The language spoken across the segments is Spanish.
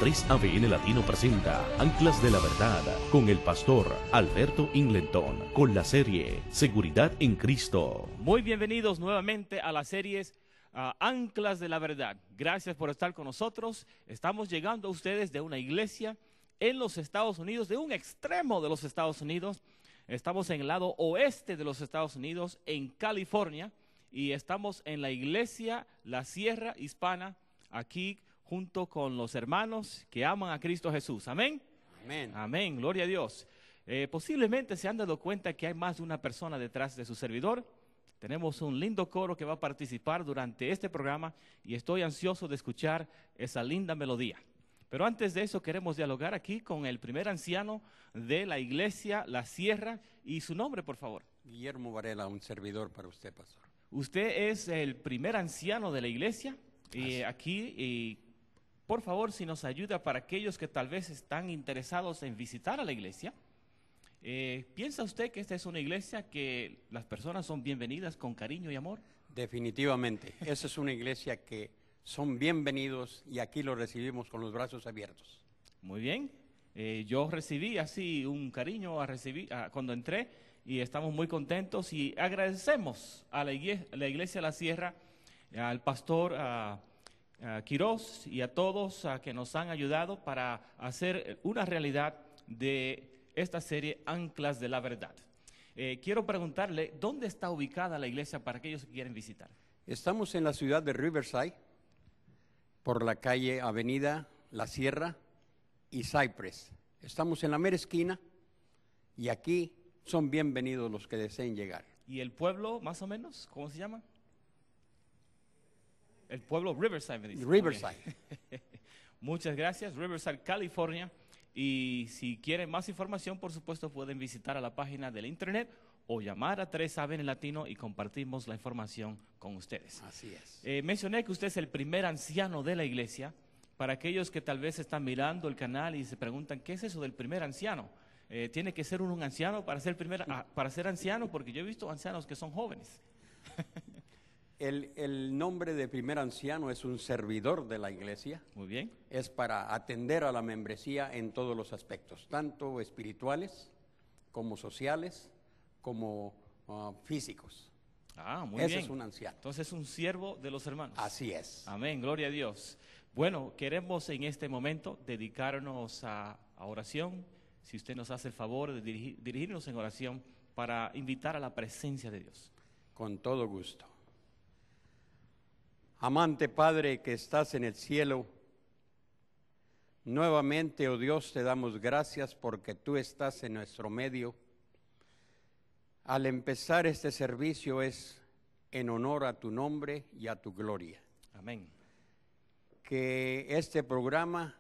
3 ABN Latino presenta Anclas de la Verdad con el pastor Alberto Ingleton con la serie Seguridad en Cristo. Muy bienvenidos nuevamente a las series Anclas de la Verdad. Gracias por estar con nosotros. Estamos llegando a ustedes de una iglesia en los Estados Unidos, de un extremo de los Estados Unidos. Estamos en el lado oeste de los Estados Unidos, en California, y estamos en la iglesia La Sierra Hispana, aquí junto con los hermanos que aman a Cristo Jesús. Amén. Amén. Amén. Gloria a Dios. Posiblemente se han dado cuenta que hay más de una persona detrás de su servidor. Tenemos un lindo coro que va a participar durante este programa y estoy ansioso de escuchar esa linda melodía. Pero antes de eso queremos dialogar aquí con el primer anciano de la iglesia La Sierra y su nombre, por favor. Guillermo Varela, un servidor para usted, pastor. Usted es el primer anciano de la iglesia aquí. Por favor, si nos ayuda para aquellos que tal vez están interesados en visitar a la iglesia. ¿Piensa usted que esta es una iglesia que las personas son bienvenidas con cariño y amor? Definitivamente. Esa es una iglesia que son bienvenidos y aquí los recibimos con los brazos abiertos. Muy bien. Yo recibí así un cariño cuando entré y estamos muy contentos y agradecemos a la iglesia La Sierra, al pastor Quiroz y a todos que nos han ayudado para hacer una realidad de esta serie Anclas de la Verdad. Quiero preguntarle, ¿dónde está ubicada la iglesia para aquellos que quieren visitar? Estamos en la ciudad de Riverside, por la calle Avenida La Sierra y Cypress. Estamos en la mera esquina y aquí son bienvenidos los que deseen llegar. ¿Y el pueblo, más o menos, cómo se llama? El pueblo Riverside, me dice. Riverside. Muchas gracias, Riverside, California. Y si quieren más información, por supuesto, pueden visitar a la página del internet o llamar a 3 ABN Latino y compartimos la información con ustedes. Así es. Mencioné que usted es el primer anciano de la iglesia. Para aquellos que tal vez están mirando el canal y se preguntan, ¿qué es eso del primer anciano? ¿Tiene que ser un anciano para ser anciano? Porque yo he visto ancianos que son jóvenes. El nombre de primer anciano es un servidor de la iglesia. Muy bien. Es para atender a la membresía en todos los aspectos, tanto espirituales como sociales, como físicos. Muy bien. Ese es un anciano. Entonces es un siervo de los hermanos. Así es. Amén, gloria a Dios. Bueno, queremos en este momento dedicarnos a oración. Si usted nos hace el favor de dirigirnos en oración para invitar a la presencia de Dios. Con todo gusto. Amante Padre que estás en el cielo, nuevamente, oh Dios, te damos gracias porque tú estás en nuestro medio. Al empezar este servicio es en honor a tu nombre y a tu gloria. Amén. Que este programa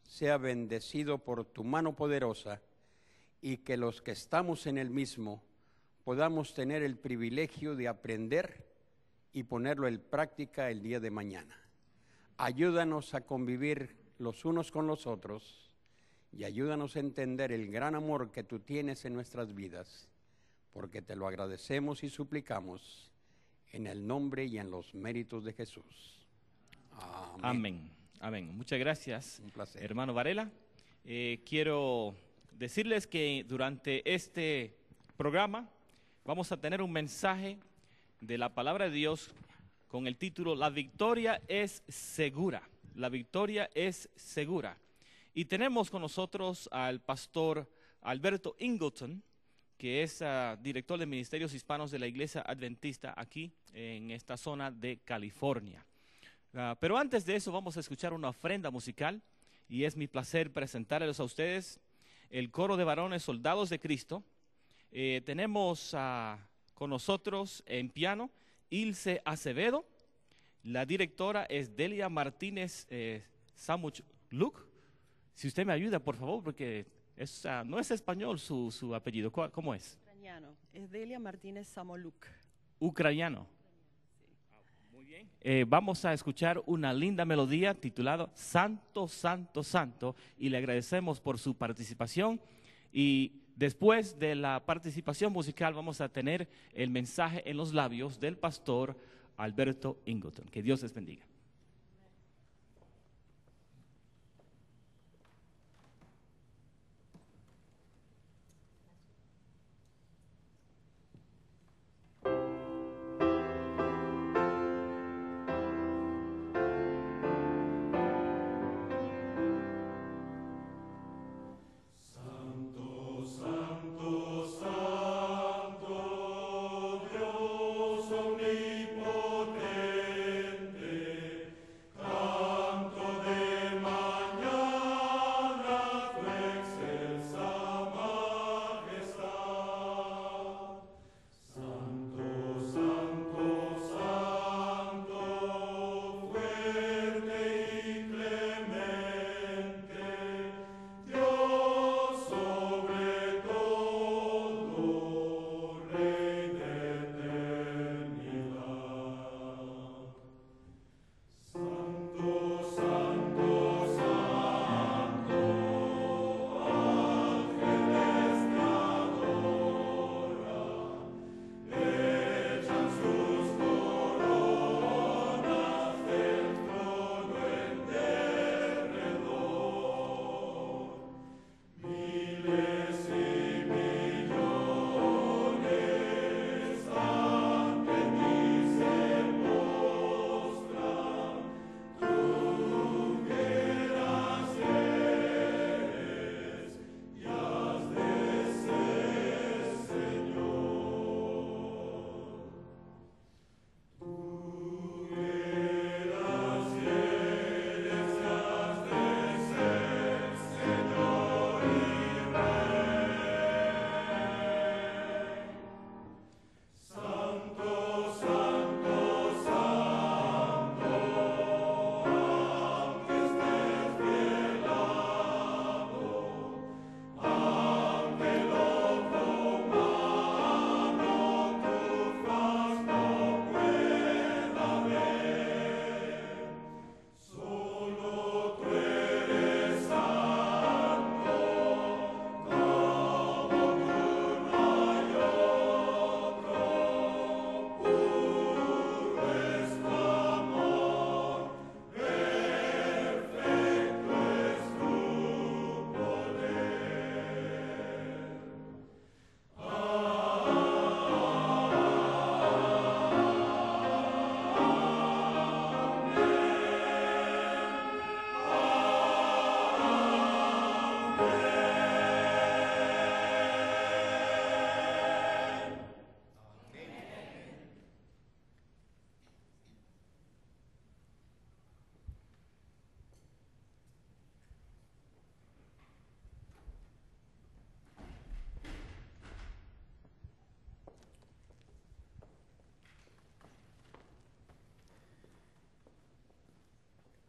sea bendecido por tu mano poderosa y que los que estamos en el mismo podamos tener el privilegio de aprender y ponerlo en práctica el día de mañana. Ayúdanos a convivir los unos con los otros y ayúdanos a entender el gran amor que tú tienes en nuestras vidas, porque te lo agradecemos y suplicamos en el nombre y en los méritos de Jesús. Amén. Amén. Amén. Muchas gracias, Un placer. hermano Varela. Quiero decirles que durante este programa vamos a tener un mensaje de la palabra de Dios con el título La victoria es segura. La victoria es segura. Y tenemos con nosotros al pastor Alberto Ingleton, que es director de Ministerios Hispanos de la Iglesia Adventista aquí en esta zona de California. Pero antes de eso vamos a escuchar una ofrenda musical y es mi placer presentarles a ustedes el coro de varones Soldados de Cristo. Tenemos con nosotros en piano Ilse Acevedo, la directora es Delia Martínez Samuch-Luc. Si usted me ayuda, por favor, porque no es español su apellido. ¿Cómo es? Ucraniano, es Delia Martínez Samoluk. Ucraniano. Muy bien. Vamos a escuchar una linda melodía titulada Santo, Santo, Santo y le agradecemos por su participación y después de la participación musical vamos a tener el mensaje en los labios del pastor Alberto Ingleton. Que Dios les bendiga.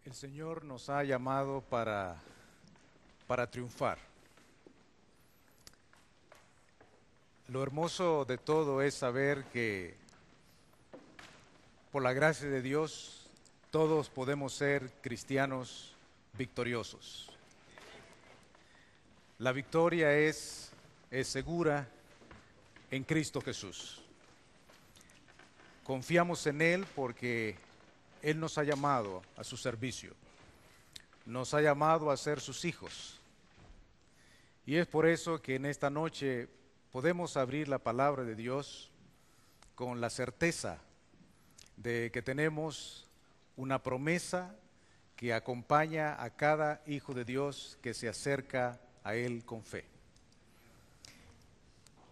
El Señor nos ha llamado para triunfar. Lo hermoso de todo es saber que por la gracia de Dios todos podemos ser cristianos victoriosos. La victoria es segura en Cristo Jesús. Confiamos en Él porque Él nos ha llamado a su servicio, nos ha llamado a ser sus hijos. Y es por eso que en esta noche podemos abrir la palabra de Dios con la certeza de que tenemos una promesa que acompaña a cada hijo de Dios que se acerca a Él con fe.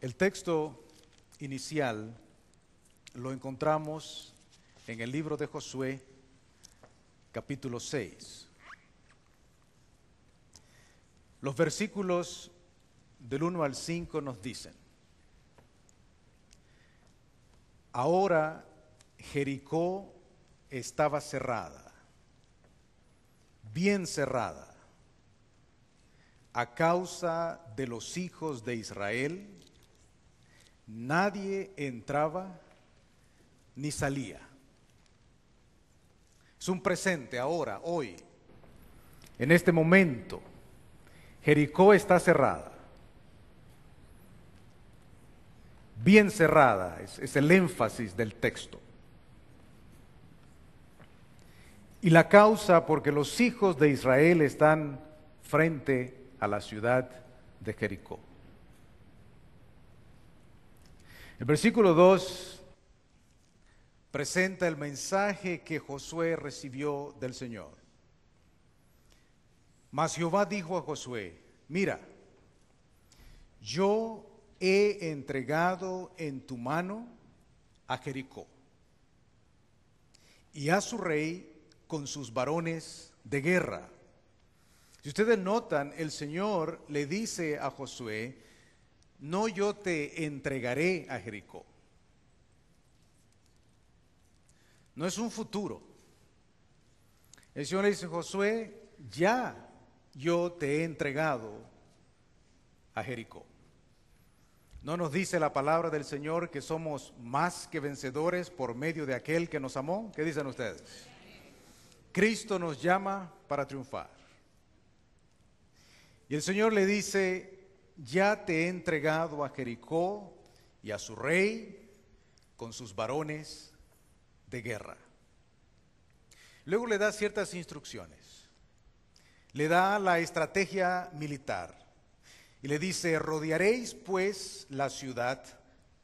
El texto inicial lo encontramos en el libro de Josué, capítulo 6. Los versículos del 1 al 5 nos dicen: Ahora Jericó estaba cerrada, bien cerrada, a causa de los hijos de Israel. Nadie entraba ni salía. Es un presente ahora, hoy, en este momento. Jericó está cerrada, bien cerrada, es el énfasis del texto. Y la causa porque los hijos de Israel están frente a la ciudad de Jericó. El versículo 2 presenta el mensaje que Josué recibió del Señor. Mas Jehová dijo a Josué: mira, yo he entregado en tu mano a Jericó y a su rey con sus varones de guerra. Si ustedes notan, el Señor le dice a Josué: no, yo te entregaré a Jericó. No es un futuro. El Señor le dice: Josué, ya yo te he entregado a Jericó. ¿No nos dice la palabra del Señor que somos más que vencedores por medio de aquel que nos amó? ¿Qué dicen ustedes? Cristo nos llama para triunfar. Y el Señor le dice: ya te he entregado a Jericó y a su rey con sus varones de guerra. Luego le da ciertas instrucciones. Le da la estrategia militar. Y le dice: rodearéis pues la ciudad,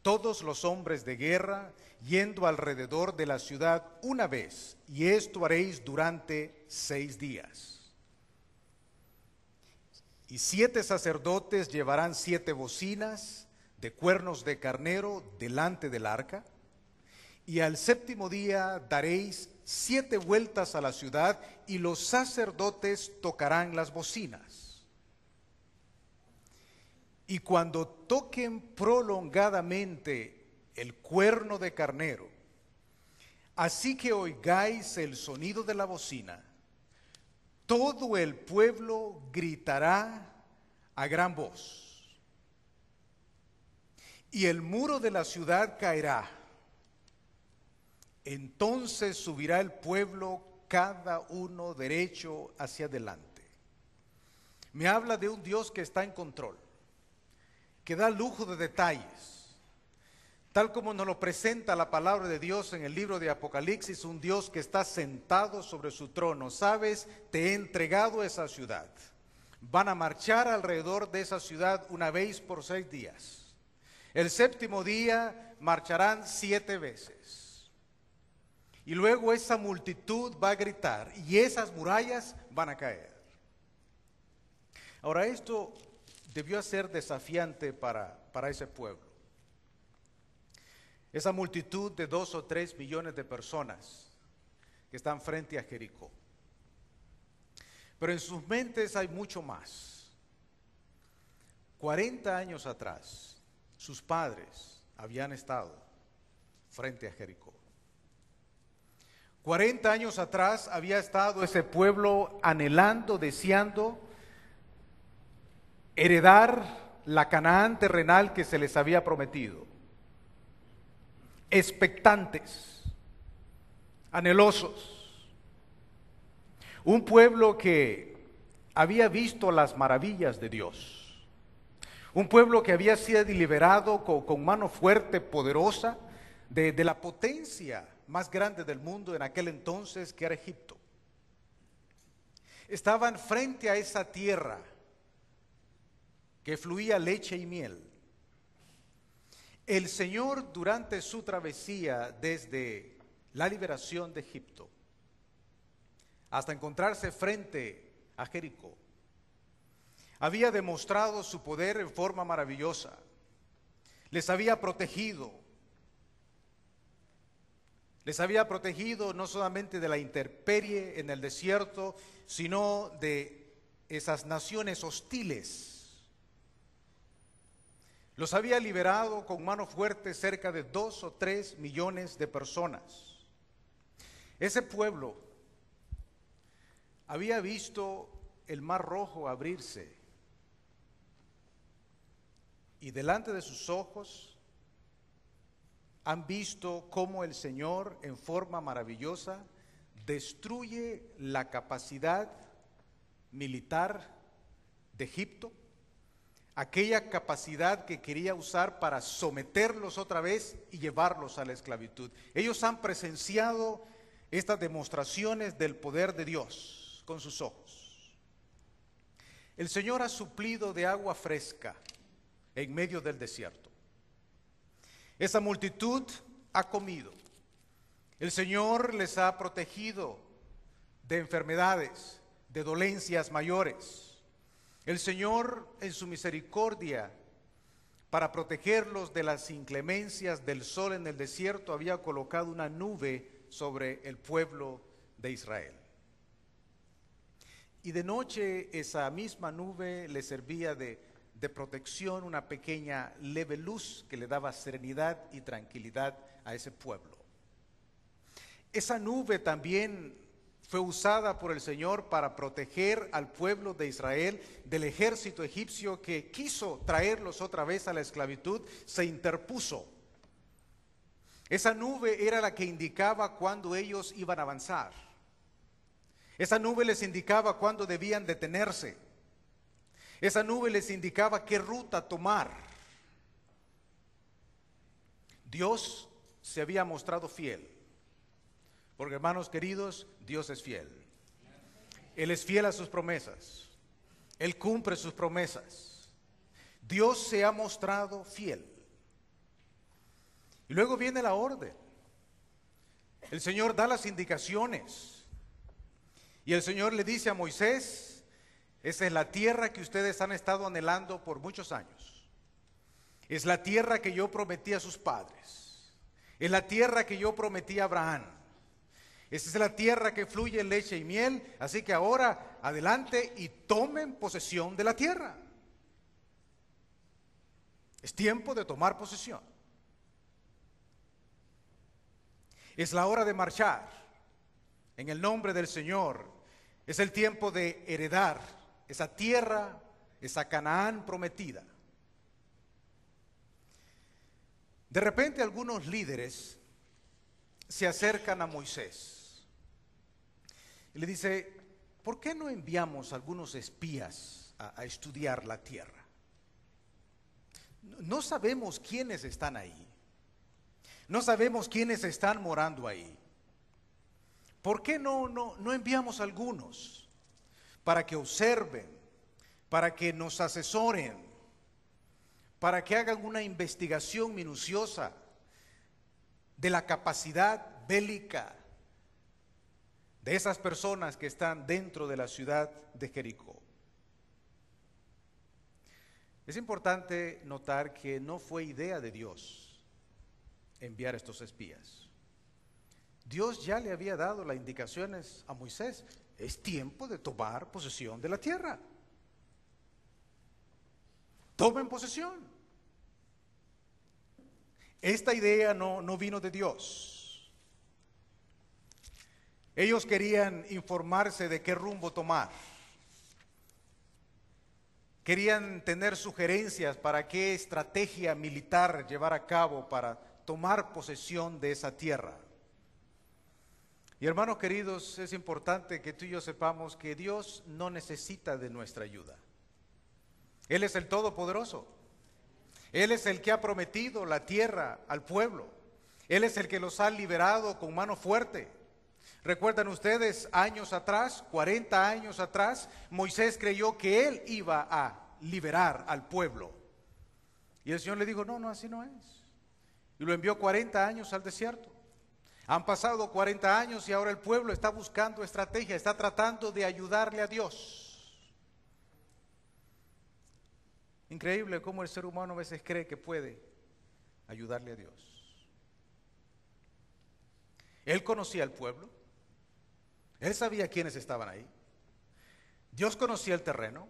todos los hombres de guerra, yendo alrededor de la ciudad una vez, y esto haréis durante 6 días. Y 7 sacerdotes llevarán 7 bocinas de cuernos de carnero delante del arca, y al 7º día daréis 7 vueltas a la ciudad, y los sacerdotes tocarán las bocinas. Y cuando toquen prolongadamente el cuerno de carnero, así que oigáis el sonido de la bocina, todo el pueblo gritará a gran voz, y el muro de la ciudad caerá. Entonces subirá el pueblo, cada uno derecho hacia adelante. Me habla de un Dios que está en control, que da lujo de detalles, tal como nos lo presenta la palabra de Dios en el libro de Apocalipsis, un Dios que está sentado sobre su trono. Sabes, te he entregado esa ciudad. Van a marchar alrededor de esa ciudad una vez por 6 días. El 7º día marcharán 7 veces. Y luego esa multitud va a gritar y esas murallas van a caer. Ahora, esto debió ser desafiante para ese pueblo. Esa multitud de 2 o 3 millones de personas que están frente a Jericó. Pero en sus mentes hay mucho más. 40 años atrás, sus padres habían estado frente a Jericó. 40 años atrás había estado ese pueblo anhelando, deseando heredar la Canaán terrenal que se les había prometido. Expectantes, anhelosos. Un pueblo que había visto las maravillas de Dios. Un pueblo que había sido liberado con mano fuerte, poderosa, de la potencia más grande del mundo en aquel entonces, que era Egipto. Estaban frente a esa tierra que fluía leche y miel. El Señor, durante su travesía desde la liberación de Egipto hasta encontrarse frente a Jericó, había demostrado su poder en forma maravillosa. Les había protegido. Les había protegido no solamente de la intemperie en el desierto, sino de esas naciones hostiles. Los había liberado con mano fuerte cerca de 2 o 3 millones de personas. Ese pueblo había visto el Mar Rojo abrirse y delante de sus ojos han visto cómo el Señor en forma maravillosa destruye la capacidad militar de Egipto, aquella capacidad que quería usar para someterlos otra vez y llevarlos a la esclavitud. Ellos han presenciado estas demostraciones del poder de Dios con sus ojos. El Señor ha suplido de agua fresca en medio del desierto. Esa multitud ha comido. El Señor les ha protegido de enfermedades, de dolencias mayores. El Señor, en su misericordia, para protegerlos de las inclemencias del sol en el desierto, había colocado una nube sobre el pueblo de Israel. Y de noche esa misma nube les servía de protección, una pequeña leve luz que le daba serenidad y tranquilidad a ese pueblo. Esa nube también fue usada por el Señor para proteger al pueblo de Israel del ejército egipcio que quiso traerlos otra vez a la esclavitud. Se interpuso. Esa nube era la que indicaba cuándo ellos iban a avanzar. Esa nube les indicaba cuándo debían detenerse. Esa nube les indicaba qué ruta tomar. Dios se había mostrado fiel. Porque, hermanos queridos, Dios es fiel. Él es fiel a sus promesas. Él cumple sus promesas. Dios se ha mostrado fiel. Y luego viene la orden. El Señor da las indicaciones. Y el Señor le dice a Moisés: esa es la tierra que ustedes han estado anhelando por muchos años. Es la tierra que yo prometí a sus padres. Es la tierra que yo prometí a Abraham. Esa es la tierra que fluye leche y miel. Así que ahora adelante y tomen posesión de la tierra. Es tiempo de tomar posesión. Es la hora de marchar en el nombre del Señor. Es el tiempo de heredar esa tierra, esa Canaán prometida. De repente algunos líderes se acercan a Moisés y le dice: ¿por qué no enviamos algunos espías a estudiar la tierra? No sabemos quiénes están ahí. No sabemos quiénes están morando ahí. ¿Por qué no enviamos algunos para que observen, para que nos asesoren, para que hagan una investigación minuciosa de la capacidad bélica de esas personas que están dentro de la ciudad de Jericó? Es importante notar que no fue idea de Dios enviar estos espías. Dios ya le había dado las indicaciones a Moisés: es tiempo de tomar posesión de la tierra. Tomen posesión. Esta idea no vino de Dios. Ellos querían informarse de qué rumbo tomar. Querían tener sugerencias para qué estrategia militar llevar a cabo para tomar posesión de esa tierra. Y hermanos queridos, es importante que tú y yo sepamos que Dios no necesita de nuestra ayuda. Él es el Todopoderoso. Él es el que ha prometido la tierra al pueblo. Él es el que los ha liberado con mano fuerte. ¿Recuerdan ustedes años atrás, 40 años atrás, Moisés creyó que él iba a liberar al pueblo? Y el Señor le dijo, no, así no es. Y lo envió 40 años al desierto. Han pasado 40 años y ahora el pueblo está buscando estrategia, está tratando de ayudarle a Dios. Increíble cómo el ser humano a veces cree que puede ayudarle a Dios. Él conocía al pueblo, él sabía quiénes estaban ahí, Dios conocía el terreno,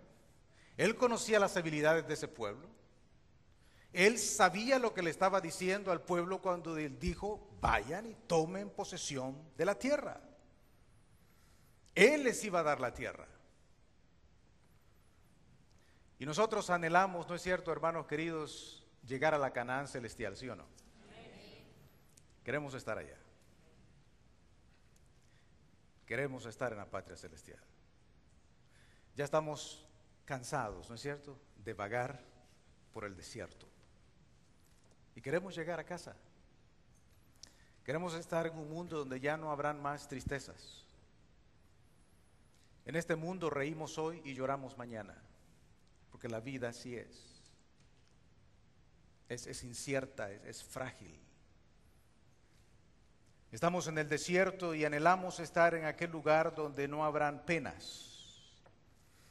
él conocía las habilidades de ese pueblo, él sabía lo que le estaba diciendo al pueblo cuando él dijo, vayan y tomen posesión de la tierra. Él les iba a dar la tierra. Y nosotros anhelamos, ¿no es cierto, hermanos queridos, llegar a la Canaán celestial, sí o no? Queremos estar allá. Queremos estar en la patria celestial. Ya estamos cansados, ¿no es cierto?, de vagar por el desierto. Y queremos llegar a casa. Queremos estar en un mundo donde ya no habrán más tristezas. En este mundo reímos hoy y lloramos mañana, porque la vida así es. Es incierta, es frágil. Estamos en el desierto y anhelamos estar en aquel lugar donde no habrán penas.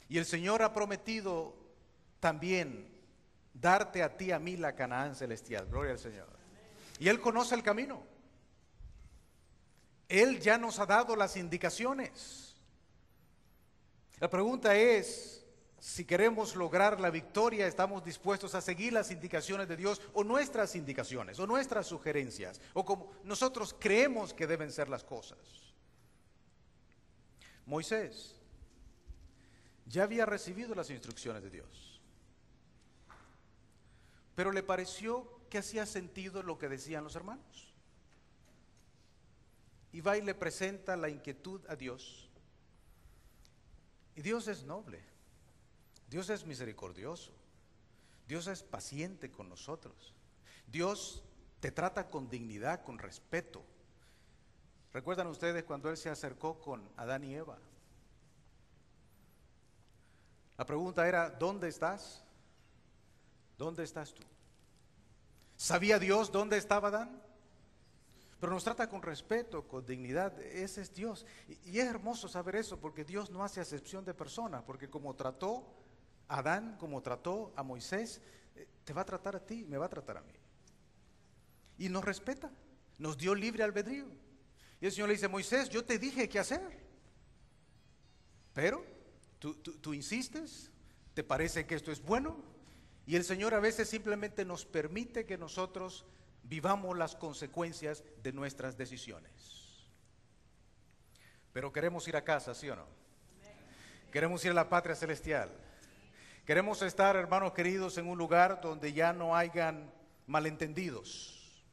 Y el Señor ha prometido también darte a ti, a mí, la Canaán celestial. Gloria al Señor. Y Él conoce el camino. Él ya nos ha dado las indicaciones. La pregunta es, si queremos lograr la victoria, ¿estamos dispuestos a seguir las indicaciones de Dios o nuestras indicaciones o nuestras sugerencias o como nosotros creemos que deben ser las cosas? Moisés ya había recibido las instrucciones de Dios, pero le pareció que hacía sentido lo que decían los hermanos. Y va y le presenta la inquietud a Dios. Y Dios es noble, Dios es misericordioso, Dios es paciente con nosotros. Dios te trata con dignidad, con respeto. ¿Recuerdan ustedes cuando Él se acercó con Adán y Eva? La pregunta era, ¿dónde estás? ¿Dónde estás tú? ¿Sabía Dios dónde estaba Adán? Pero nos trata con respeto, con dignidad. Ese es Dios. Y es hermoso saber eso, porque Dios no hace acepción de personas, porque como trató a Adán, como trató a Moisés, te va a tratar a ti, me va a tratar a mí. Y nos respeta, nos dio libre albedrío. Y el Señor le dice, Moisés, yo te dije qué hacer, pero tú insistes, ¿te parece que esto es bueno? Y el Señor a veces simplemente nos permite que nosotros vivamos las consecuencias de nuestras decisiones. Pero queremos ir a casa, ¿sí o no? Queremos ir a la patria celestial. Queremos estar, hermanos queridos, en un lugar donde ya no hayan malentendidos,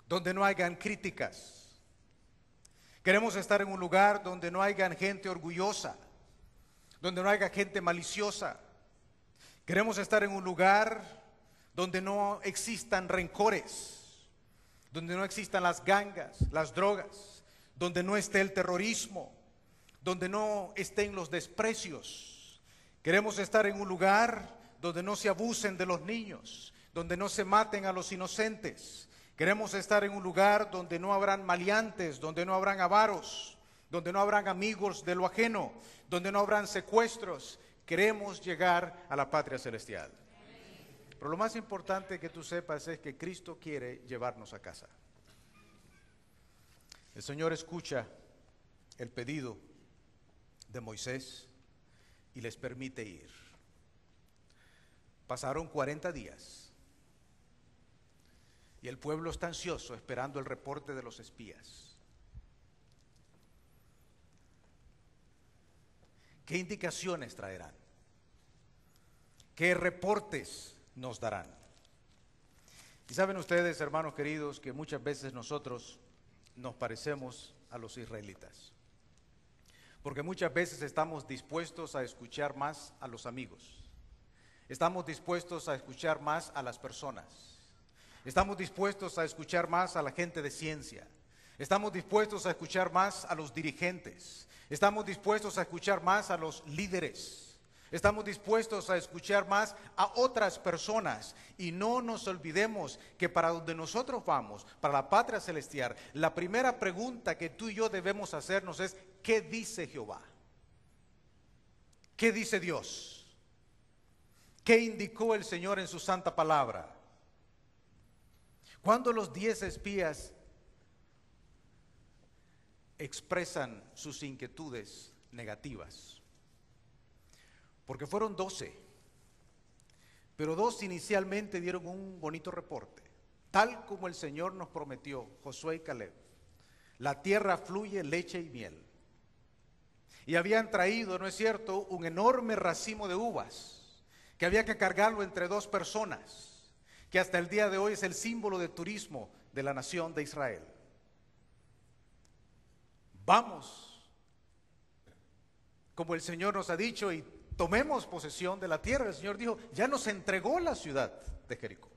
donde no hayan críticas. Queremos estar en un lugar donde no hayan gente orgullosa, donde no haya gente maliciosa. Queremos estar en un lugar donde no existan rencores, donde no existan las gangas, las drogas, donde no esté el terrorismo, donde no estén los desprecios. Queremos estar en un lugar donde no se abusen de los niños, donde no se maten a los inocentes. Queremos estar en un lugar donde no habrán maleantes, donde no habrán avaros, donde no habrán amigos de lo ajeno, donde no habrán secuestros. Queremos llegar a la patria celestial. Pero lo más importante que tú sepas es que Cristo quiere llevarnos a casa. El Señor escucha el pedido de Moisés y les permite ir. Pasaron 40 días y el pueblo está ansioso esperando el reporte de los espías. ¿Qué indicaciones traerán? ¿Qué reportes nos darán? Y saben ustedes, hermanos queridos, que muchas veces nosotros nos parecemos a los israelitas. Porque muchas veces estamos dispuestos a escuchar más a los amigos. Estamos dispuestos a escuchar más a las personas. Estamos dispuestos a escuchar más a la gente de ciencia. Estamos dispuestos a escuchar más a los dirigentes. Estamos dispuestos a escuchar más a los líderes. Estamos dispuestos a escuchar más a otras personas. Y no nos olvidemos que para donde nosotros vamos, para la patria celestial, la primera pregunta que tú y yo debemos hacernos es: ¿qué dice Jehová? ¿Qué dice Dios? ¿Qué indicó el Señor en su santa palabra? Cuando los 10 espías expresan sus inquietudes negativas, porque fueron 12, pero 2 inicialmente dieron un bonito reporte, tal como el Señor nos prometió, Josué y Caleb: la tierra fluye leche y miel. Y habían traído, ¿no es cierto?, un enorme racimo de uvas, que había que cargarlo entre 2 personas, que hasta el día de hoy es el símbolo de turismo de la nación de Israel. Vamos, como el Señor nos ha dicho, y tomemos posesión de la tierra. El Señor dijo: ya nos entregó la ciudad de Jericó.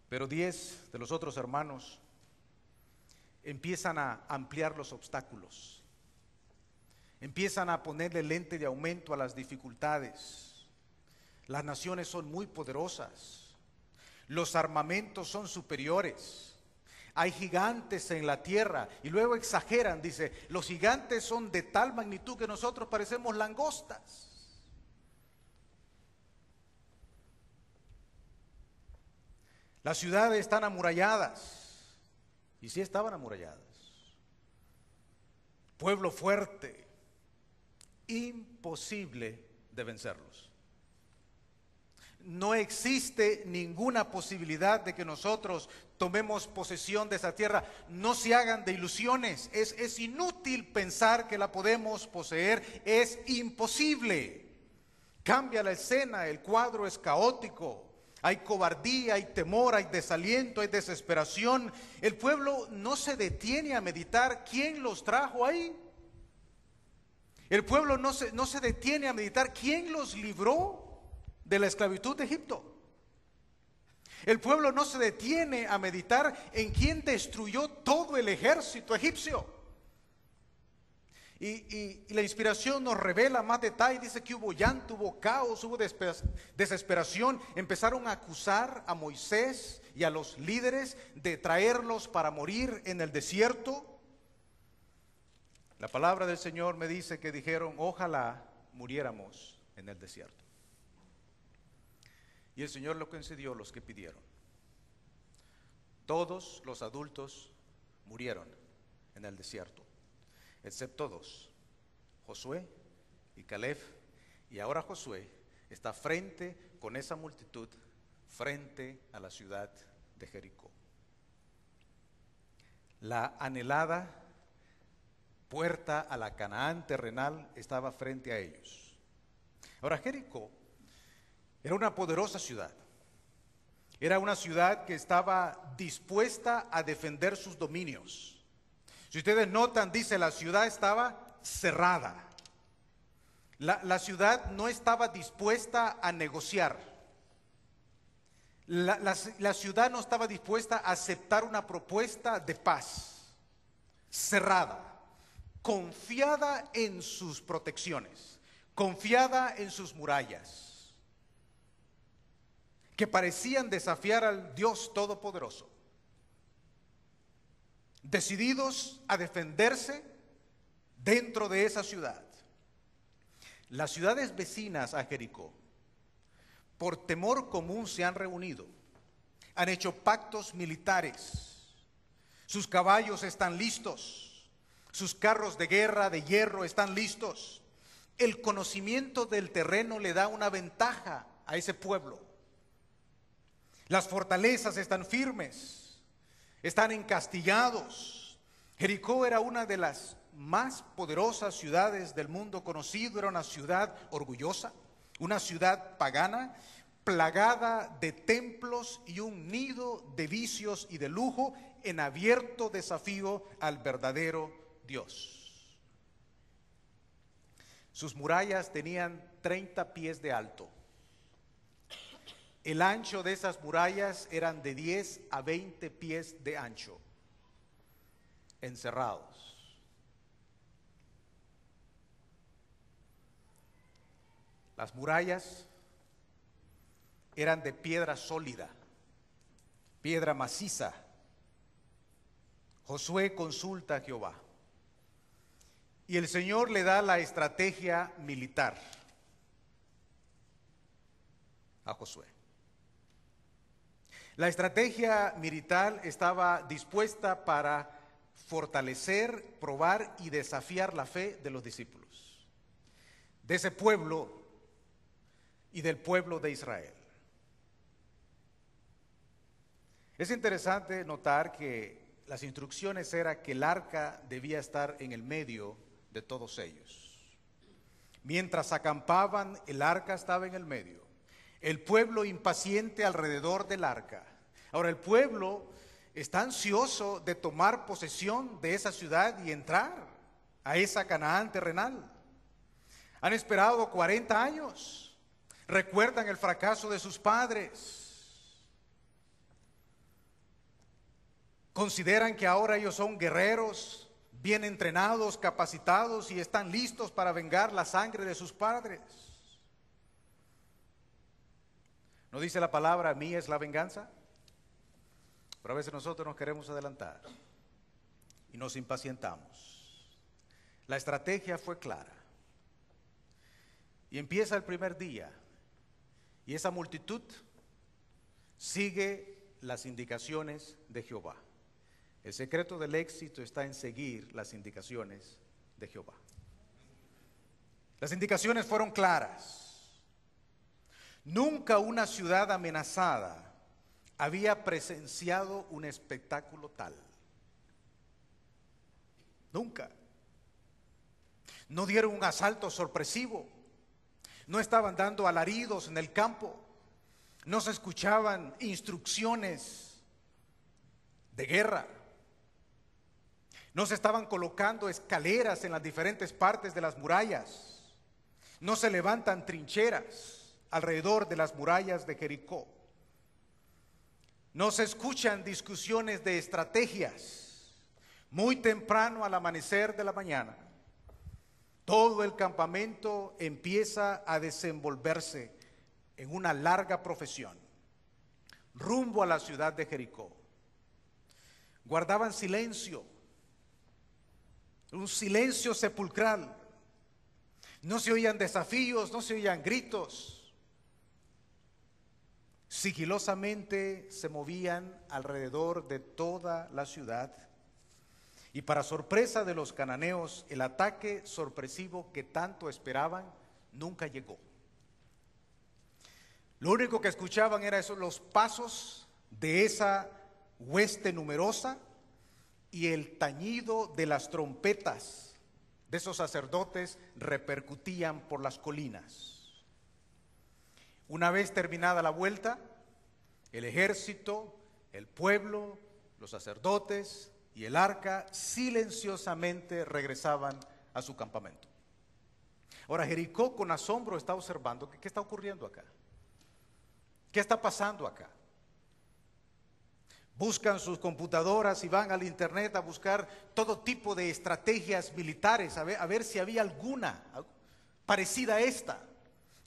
Pero 10 de los otros hermanos empiezan a ampliar los obstáculos, empiezan a ponerle lente de aumento a las dificultades. Las naciones son muy poderosas, los armamentos son superiores, hay gigantes en la tierra. Y luego exageran, dice: los gigantes son de tal magnitud que nosotros parecemos langostas. Las ciudades están amuralladas, y sí estaban amuralladas. Pueblo fuerte, imposible de vencerlos. No existe ninguna posibilidad de que nosotros tomemos posesión de esa tierra. No se hagan de ilusiones. Es inútil pensar que la podemos poseer. Es imposible. Cambia la escena, el cuadro es caótico. Hay cobardía, hay temor, hay desaliento, hay desesperación. El pueblo no se detiene a meditar quién los trajo ahí. El pueblo no se detiene a meditar quién los libró de la esclavitud de Egipto. El pueblo no se detiene a meditar en quién destruyó todo el ejército egipcio. Y la inspiración nos revela más detalle. Dice que hubo llanto, hubo caos, hubo desesperación. Empezaron a acusar a Moisés y a los líderes de traerlos para morir en el desierto. La palabra del Señor me dice que dijeron: ojalá muriéramos en el desierto. Y el Señor lo concedió los que pidieron. Todos los adultos murieron en el desierto, excepto 2, Josué y Caleb. Y ahora Josué está frente con esa multitud, frente a la ciudad de Jericó. La anhelada puerta a la Canaán terrenal estaba frente a ellos. Ahora, Jericó era una poderosa ciudad. Era una ciudad que estaba dispuesta a defender sus dominios. Si ustedes notan, dice: la ciudad estaba cerrada. La ciudad no estaba dispuesta a negociar. La ciudad no estaba dispuesta a aceptar una propuesta de paz. Cerrada, confiada en sus protecciones, confiada en sus murallas, que parecían desafiar al Dios Todopoderoso, decididos a defenderse dentro de esa ciudad. Las ciudades vecinas a Jericó, por temor común, se han reunido, han hecho pactos militares, sus caballos están listos, sus carros de guerra de hierro están listos. El conocimiento del terreno le da una ventaja a ese pueblo. Las fortalezas están firmes, están encastillados. Jericó era una de las más poderosas ciudades del mundo conocido. Era una ciudad orgullosa, una ciudad pagana, plagada de templos y un nido de vicios y de lujo, en abierto desafío al verdadero Dios. Sus murallas tenían 30 pies de alto. El ancho de esas murallas eran de 10 a 20 pies de ancho, encerrados. Las murallas eran de piedra sólida, piedra maciza. Josué consulta a Jehová y el Señor le da la estrategia militar a Josué. La estrategia militar estaba dispuesta para fortalecer, probar y desafiar la fe de los discípulos, de ese pueblo y del pueblo de Israel. Es interesante notar que las instrucciones eran que el arca debía estar en el medio de todos ellos. Mientras acampaban, el arca estaba en el medio. El pueblo impaciente alrededor del arca. Ahora, el pueblo está ansioso de tomar posesión de esa ciudad y entrar a esa Canaán terrenal. Han esperado 40 años. Recuerdan el fracaso de sus padres. Consideran que ahora ellos son guerreros, bien entrenados, capacitados y están listos para vengar la sangre de sus padres. ¿No dice la palabra, mía es la venganza? Pero a veces nosotros nos queremos adelantar y nos impacientamos. La estrategia fue clara. Y empieza el primer día y esa multitud sigue las indicaciones de Jehová. El secreto del éxito está en seguir las indicaciones de Jehová. Las indicaciones fueron claras. Nunca una ciudad amenazada había presenciado un espectáculo tal. Nunca. No dieron un asalto sorpresivo. No estaban dando alaridos en el campo. No se escuchaban instrucciones de guerra. No se estaban colocando escaleras en las diferentes partes de las murallas. No se levantan trincheras alrededor de las murallas de Jericó. No se escuchan discusiones de estrategias. Muy temprano al amanecer de la mañana, todo el campamento empieza a desenvolverse en una larga procesión rumbo a la ciudad de Jericó. Guardaban silencio, un silencio sepulcral. No se oían desafíos, no se oían gritos. Sigilosamente se movían alrededor de toda la ciudad y para sorpresa de los cananeos, el ataque sorpresivo que tanto esperaban nunca llegó. Lo único que escuchaban eran los pasos de esa hueste numerosa y el tañido de las trompetas de esos sacerdotes repercutían por las colinas. Una vez terminada la vuelta, el ejército, el pueblo, los sacerdotes y el arca silenciosamente regresaban a su campamento. Ahora Jericó con asombro está observando qué está ocurriendo acá. ¿Qué está pasando acá? Buscan sus computadoras y van al internet a buscar todo tipo de estrategias militares, a ver si había alguna parecida a esta.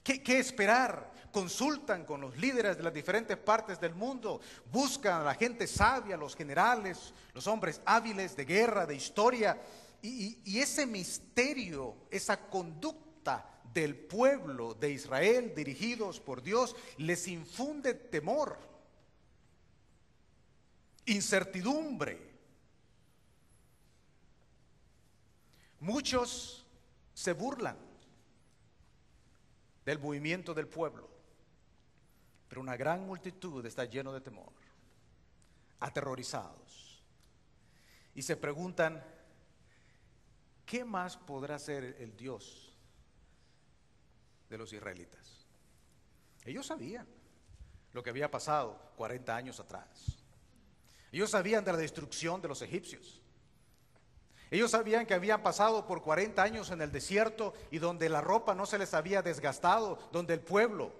¿Qué esperar? Consultan con los líderes de las diferentes partes del mundo, buscan a la gente sabia, los generales, los hombres hábiles de guerra, de historia, y ese misterio, esa conducta del pueblo de Israel dirigidos por Dios les infunde temor, incertidumbre. Muchos se burlan del movimiento del pueblo, pero una gran multitud está lleno de temor, aterrorizados, y se preguntan, ¿qué más podrá hacer el Dios de los israelitas? Ellos sabían lo que había pasado 40 años atrás. Ellos sabían de la destrucción de los egipcios. Ellos sabían que habían pasado por 40 años en el desierto y donde la ropa no se les había desgastado, donde el pueblo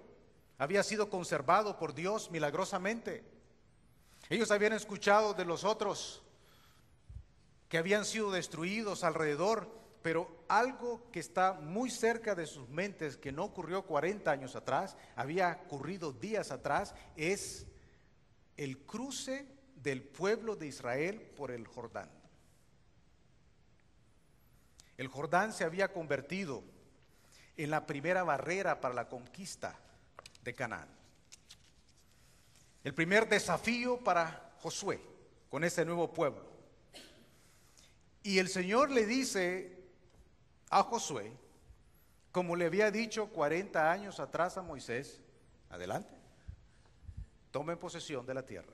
había sido conservado por Dios milagrosamente. Ellos habían escuchado de los otros que habían sido destruidos alrededor, pero algo que está muy cerca de sus mentes, que no ocurrió 40 años atrás, había ocurrido días atrás, es el cruce del pueblo de Israel por el Jordán. El Jordán se había convertido en la primera barrera para la conquista de Canaán. El primer desafío para Josué con ese nuevo pueblo. Y el Señor le dice a Josué, como le había dicho 40 años atrás a Moisés, adelante, tomen posesión de la tierra.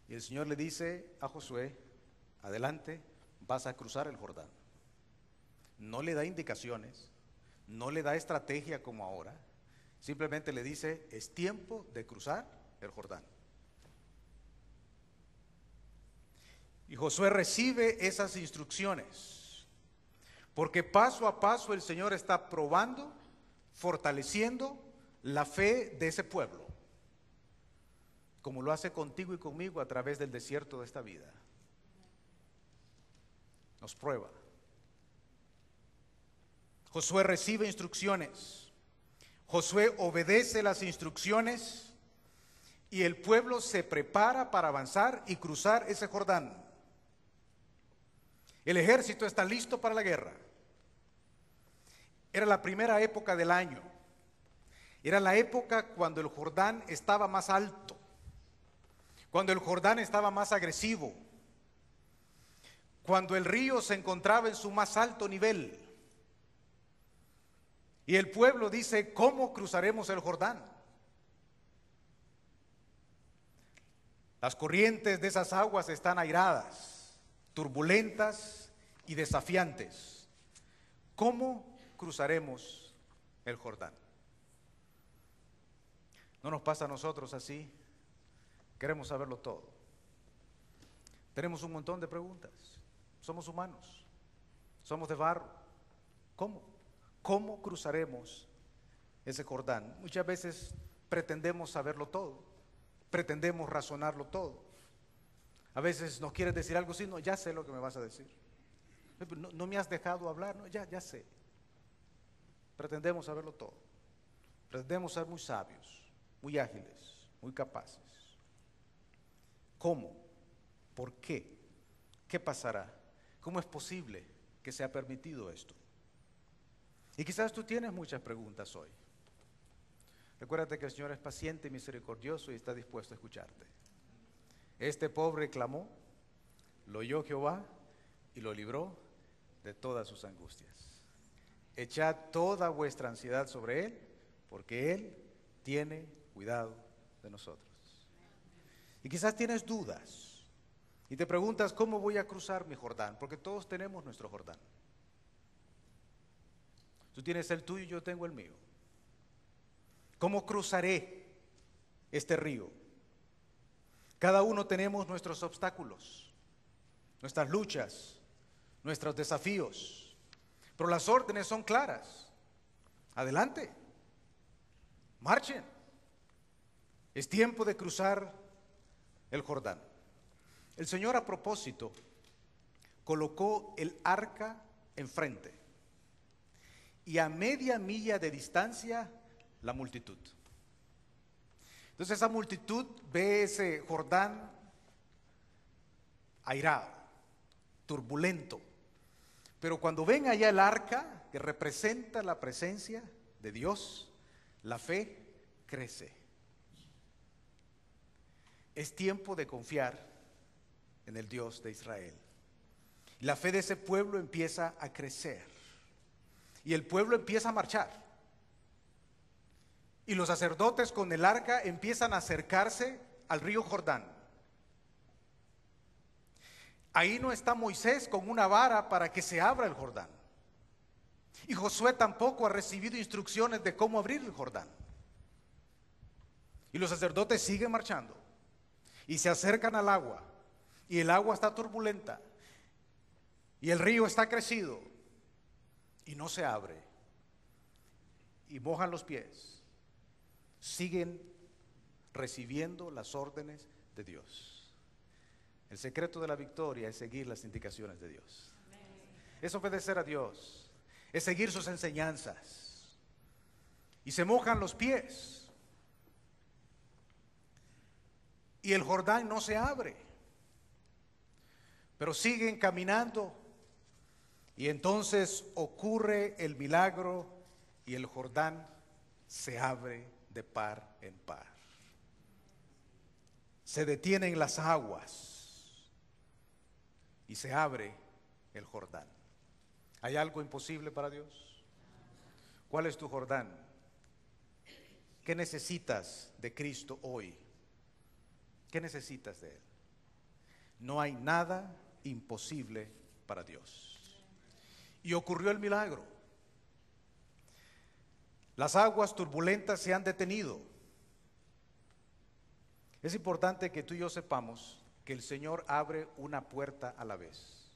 Y el Señor le dice a Josué, adelante, vas a cruzar el Jordán. No le da indicaciones, no le da estrategia como ahora, simplemente le dice, es tiempo de cruzar el Jordán. Y Josué recibe esas instrucciones, porque paso a paso el Señor está probando, fortaleciendo la fe de ese pueblo, como lo hace contigo y conmigo a través del desierto de esta vida. Nos prueba. Josué recibe instrucciones, Josué obedece las instrucciones y el pueblo se prepara para avanzar y cruzar ese Jordán. El ejército está listo para la guerra. Era la primera época del año. Era la época cuando el Jordán estaba más alto, cuando el Jordán estaba más agresivo, cuando el río se encontraba en su más alto nivel. Y el pueblo dice, ¿cómo cruzaremos el Jordán? Las corrientes de esas aguas están airadas, turbulentas y desafiantes. ¿Cómo cruzaremos el Jordán? ¿No nos pasa a nosotros así? Queremos saberlo todo. Tenemos un montón de preguntas. Somos humanos, somos de barro. ¿Cómo cruzaremos ese Jordán? Muchas veces pretendemos saberlo todo, pretendemos razonarlo todo. A veces nos quieres decir algo así, no, ya sé lo que me vas a decir. No me has dejado hablar, no, ya sé. Pretendemos saberlo todo. Pretendemos ser muy sabios, muy ágiles, muy capaces. ¿Cómo? ¿Por qué? ¿Qué pasará? ¿Cómo es posible que sea permitido esto? Y quizás tú tienes muchas preguntas hoy. Recuérdate que el Señor es paciente y misericordioso y está dispuesto a escucharte. Este pobre clamó, lo oyó Jehová y lo libró de todas sus angustias. Echad toda vuestra ansiedad sobre Él, porque Él tiene cuidado de nosotros. Y quizás tienes dudas y te preguntas, ¿cómo voy a cruzar mi Jordán? Porque todos tenemos nuestro Jordán. Tú tienes el tuyo y yo tengo el mío. ¿Cómo cruzaré este río? Cada uno tenemos nuestros obstáculos, nuestras luchas, nuestros desafíos, pero las órdenes son claras. Adelante, marchen. Es tiempo de cruzar el Jordán. El Señor, a propósito, colocó el arca enfrente y a media milla de distancia la multitud. Entonces esa multitud ve ese Jordán airado, turbulento, pero cuando ven allá el arca que representa la presencia de Dios, la fe crece. Es tiempo de confiar en el Dios de Israel. La fe de ese pueblo empieza a crecer y el pueblo empieza a marchar. Y los sacerdotes con el arca empiezan a acercarse al río Jordán. Ahí no está Moisés con una vara para que se abra el Jordán. Y Josué tampoco ha recibido instrucciones de cómo abrir el Jordán. Y los sacerdotes siguen marchando y se acercan al agua, y el agua está turbulenta y el río está crecido y no se abre, y mojan los pies. Siguen recibiendo las órdenes de Dios. El secreto de la victoria es seguir las indicaciones de Dios. Es obedecer a Dios, es seguir sus enseñanzas. Y se mojan los pies. Y el Jordán no se abre. Pero siguen caminando. Y entonces ocurre el milagro y el Jordán se abre de par en par. Se detienen las aguas y se abre el Jordán. ¿Hay algo imposible para Dios? ¿Cuál es tu Jordán? ¿Qué necesitas de Cristo hoy? ¿Qué necesitas de Él? No hay nada imposible para Dios. Y ocurrió el milagro. Las aguas turbulentas se han detenido. Es importante que tú y yo sepamos que el Señor abre una puerta a la vez.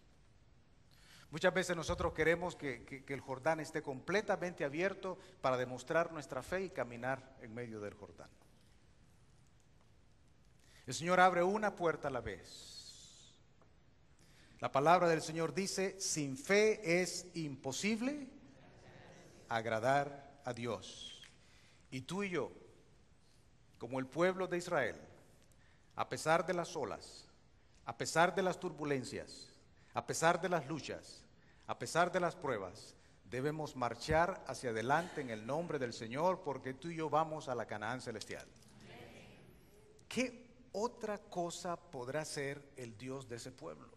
Muchas veces nosotros queremos que el Jordán esté completamente abierto para demostrar nuestra fe y caminar en medio del Jordán. El Señor abre una puerta a la vez. La palabra del Señor dice: sin fe es imposible agradar a Dios. Y tú y yo, como el pueblo de Israel, a pesar de las olas, a pesar de las turbulencias, a pesar de las luchas, a pesar de las pruebas, debemos marchar hacia adelante en el nombre del Señor, porque tú y yo vamos a la Canaán celestial. ¿Qué otra cosa podrá ser el Dios de ese pueblo?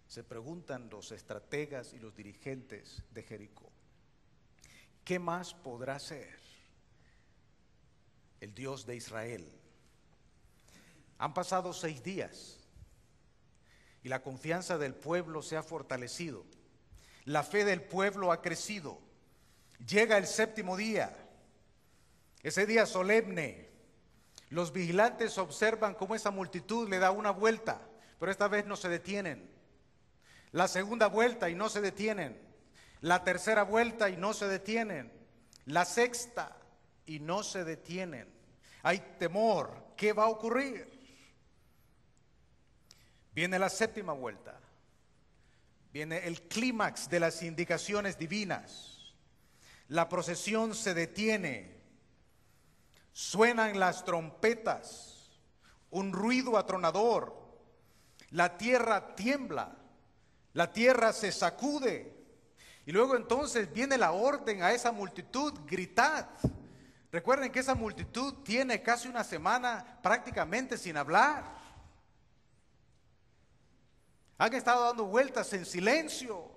Se preguntan los estrategas y los dirigentes de Jericó. ¿Qué más podrá ser el Dios de Israel? Han pasado 6 días y la confianza del pueblo se ha fortalecido. La fe del pueblo ha crecido. Llega el 7º día, ese día solemne. Los vigilantes observan cómo esa multitud le da una vuelta, pero esta vez no se detienen. La segunda vuelta y no se detienen. La tercera vuelta y no se detienen. La sexta y no se detienen. Hay temor. ¿Qué va a ocurrir? Viene la 7ª vuelta. Viene el clímax de las indicaciones divinas. La procesión se detiene. Suenan las trompetas. Un ruido atronador. La tierra tiembla. La tierra se sacude. Y luego entonces viene la orden a esa multitud: gritad. Recuerden que esa multitud tiene casi una semana prácticamente sin hablar. Han estado dando vueltas en silencio.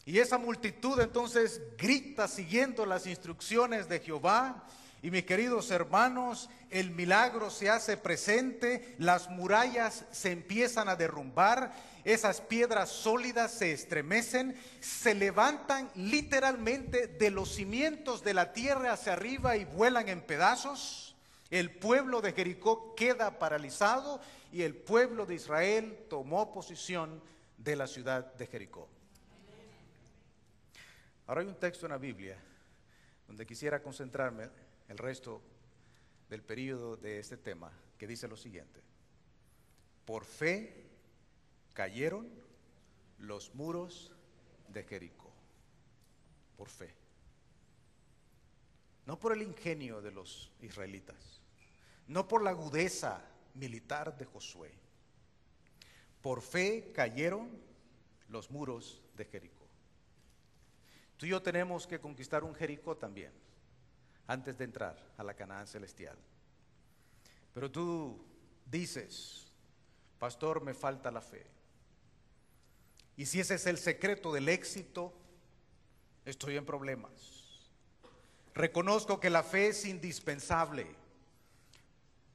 Y esa multitud entonces grita siguiendo las instrucciones de Jehová. Y mis queridos hermanos, el milagro se hace presente. Las murallas se empiezan a derrumbar. Esas piedras sólidas se estremecen, se levantan literalmente de los cimientos de la tierra hacia arriba y vuelan en pedazos. El pueblo de Jericó queda paralizado y el pueblo de Israel tomó posesión de la ciudad de Jericó. Ahora hay un texto en la Biblia donde quisiera concentrarme el resto del periodo de este tema, que dice lo siguiente: por fe cayeron los muros de Jericó. Por fe. No por el ingenio de los israelitas, no por la agudeza militar de Josué. Por fe cayeron los muros de Jericó. Tú y yo tenemos que conquistar un Jericó también, antes de entrar a la Canaán celestial. Pero tú dices: pastor, me falta la fe. Y si ese es el secreto del éxito, estoy en problemas. Reconozco que la fe es indispensable,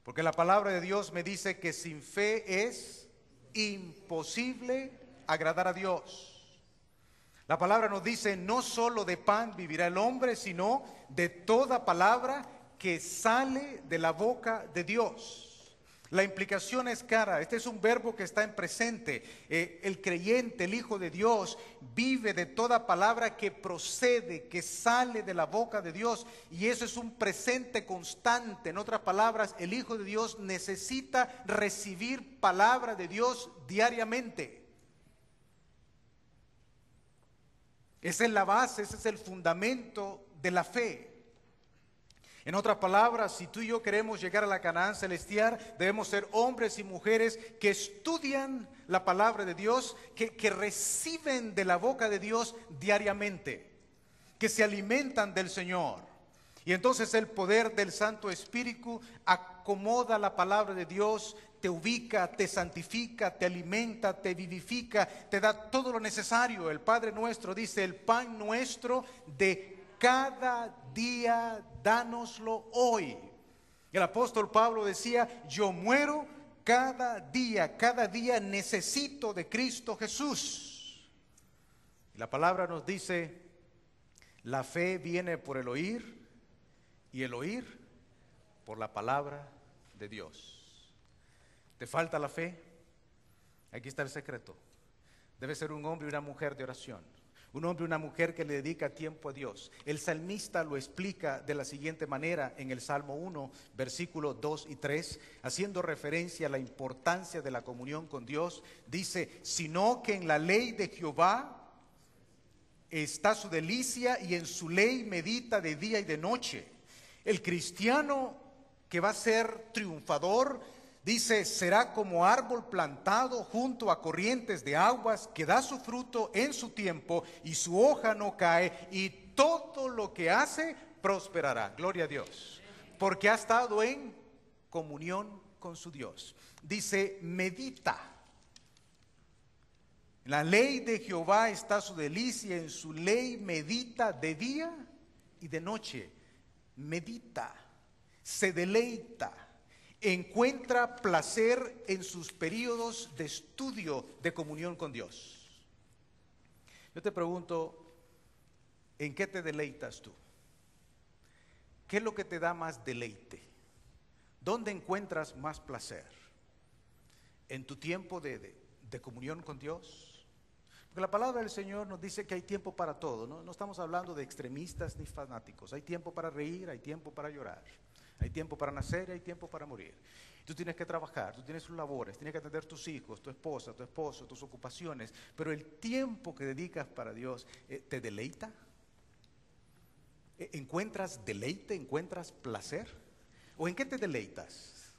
porque la palabra de Dios me dice que sin fe es imposible agradar a Dios. La palabra nos dice, no solo de pan vivirá el hombre, sino de toda palabra que sale de la boca de Dios. La implicación es clara. Este es un verbo que está en presente. El creyente, el Hijo de Dios, vive de toda palabra que procede, que sale de la boca de Dios. Y eso es un presente constante. En otras palabras, el Hijo de Dios necesita recibir palabra de Dios diariamente. Esa es la base, ese es el fundamento de la fe. En otras palabras, si tú y yo queremos llegar a la Canaán celestial, debemos ser hombres y mujeres que estudian la palabra de Dios, que reciben de la boca de Dios diariamente, que se alimentan del Señor. Y entonces el poder del Santo Espíritu acomoda la palabra de Dios, te ubica, te santifica, te alimenta, te vivifica, te da todo lo necesario. El Padre nuestro dice, el pan nuestro de cada día, dánoslo hoy. El apóstol Pablo decía, yo muero cada día necesito de Cristo Jesús. Y la palabra nos dice, la fe viene por el oír y el oír por la palabra de Dios. ¿Te falta la fe? Aquí está el secreto. Debe ser un hombre y una mujer de oración. Un hombre y una mujer que le dedica tiempo a Dios. El salmista lo explica de la siguiente manera en el Salmo 1, versículos 2 y 3, haciendo referencia a la importancia de la comunión con Dios. Dice, sino que en la ley de Jehová está su delicia y en su ley medita de día y de noche. El cristiano que va a ser triunfador, dice, será como árbol plantado junto a corrientes de aguas, que da su fruto en su tiempo y su hoja no cae, y todo lo que hace prosperará. Gloria a Dios, porque ha estado en comunión con su Dios. Dice, medita. En la ley de Jehová está su delicia, en su ley medita de día y de noche. Medita, se deleita. Encuentra placer en sus periodos de estudio de comunión con Dios. Yo te pregunto, ¿en qué te deleitas tú? ¿Qué es lo que te da más deleite? ¿Dónde encuentras más placer? ¿En tu tiempo de comunión con Dios? Porque la palabra del Señor nos dice que hay tiempo para todo, ¿no? No estamos hablando de extremistas ni fanáticos. Hay tiempo para reír, hay tiempo para llorar. Hay tiempo para nacer y hay tiempo para morir. Tú tienes que trabajar, tú tienes tus labores, tienes que atender tus hijos, tu esposa, tu esposo, tus ocupaciones. Pero el tiempo que dedicas para Dios, ¿te deleita? ¿Encuentras deleite? ¿Encuentras placer? ¿O en qué te deleitas?